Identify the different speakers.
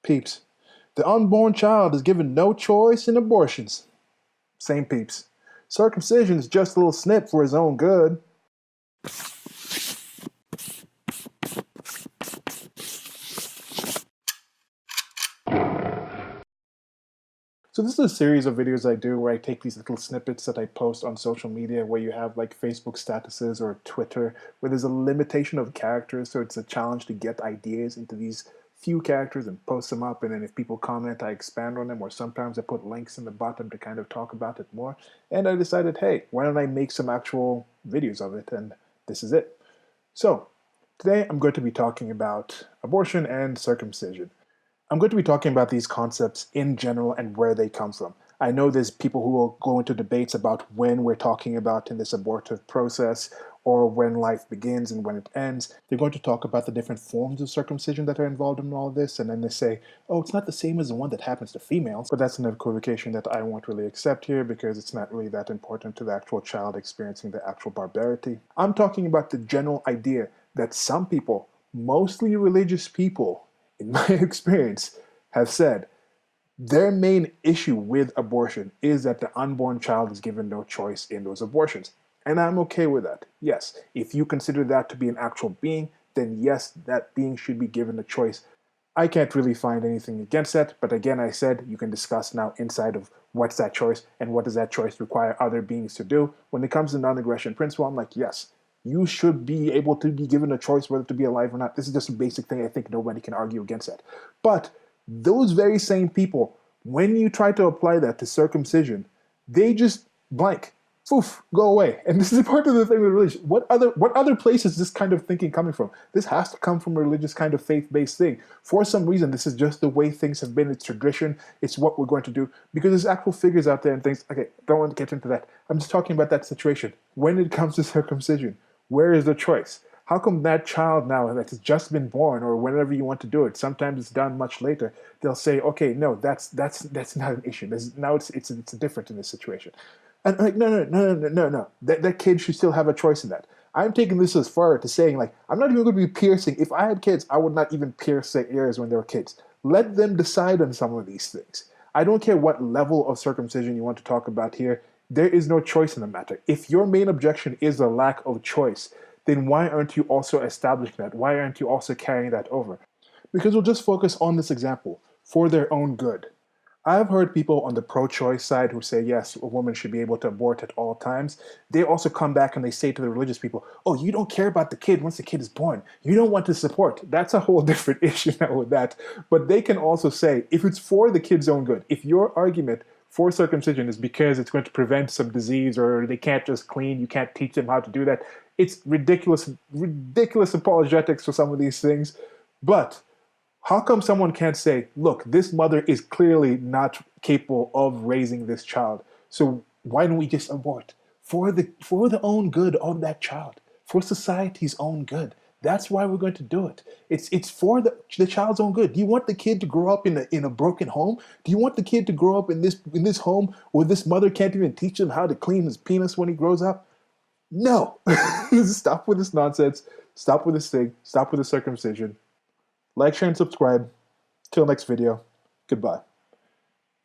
Speaker 1: Peeps, the unborn child is given no choice in abortions. Same peeps. Circumcision is just a little snip for his own good. So this is a series of videos I do where I take these little snippets that I post on social media where you have like Facebook statuses or Twitter where there's a limitation of characters, so it's a challenge to get ideas into these few characters and post them up, and then if people comment I expand on them, or sometimes I put links in the bottom to kind of talk about it more. And I decided, hey, why don't I make some actual videos of it, and this is it. So today I'm going to be talking about abortion and circumcision. I'm going to be talking about these concepts in general and where they come from. I know there's people who will go into debates about when we're talking about in this abortive process or when life begins and when it ends. They're going to talk about the different forms of circumcision that are involved in all this, and then they say, oh, it's not the same as the one that happens to females. But that's an equivocation that I won't really accept here because it's not really that important to the actual child experiencing the actual barbarity. I'm talking about the general idea that some people, mostly religious people, in my experience, have said their main issue with abortion is that the unborn child is given no choice in those abortions. And I'm okay with that. Yes, if you consider that to be an actual being, then yes, that being should be given a choice. I can't really find anything against that, but again, I said you can discuss now inside of what's that choice and what does that choice require other beings to do. When it comes to non-aggression principle, I'm like, yes, you should be able to be given a choice whether to be alive or not. This is just a basic thing. I think nobody can argue against that. But those very same people, when you try to apply that to circumcision, they just blank. Poof, go away. And this is part of the thing with religion. What other place is this kind of thinking coming from? This has to come from a religious kind of faith-based thing. For some reason, this is just the way things have been. It's tradition. It's what we're going to do. Because there's actual figures out there and things. Okay, don't want to get into that. I'm just talking about that situation. When it comes to circumcision, where is the choice? How come that child now that has just been born, or whenever you want to do it, sometimes it's done much later, they'll say, okay, no, that's not an issue. Now it's different in this situation. And I'm like, no. That kid should still have a choice in that. I'm taking this as far to saying, like, I'm not even going to be piercing. If I had kids, I would not even pierce their ears when they were kids. Let them decide on some of these things. I don't care what level of circumcision you want to talk about here. There is no choice in the matter. If your main objection is the lack of choice, then why aren't you also establishing that? Why aren't you also carrying that over? Because we'll just focus on this example for their own good. I've heard people on the pro-choice side who say, yes, a woman should be able to abort at all times. They also come back and they say to the religious people, oh, you don't care about the kid once the kid is born. You don't want to support. That's a whole different issue now with that. But they can also say, if it's for the kid's own good, if your argument for circumcision is because it's going to prevent some disease or they can't just clean, you can't teach them how to do that, it's ridiculous apologetics for some of these things. But how come someone can't say, look, this mother is clearly not capable of raising this child, so why don't we just abort? For the own good of that child, for society's own good. That's why we're going to do it. It's for the child's own good. Do you want the kid to grow up in a broken home? Do you want the kid to grow up in this home where this mother can't even teach him how to clean his penis when he grows up? No. Stop with this nonsense. Stop with this thing. Stop with the circumcision. Like, share, and subscribe. Till next video. Goodbye.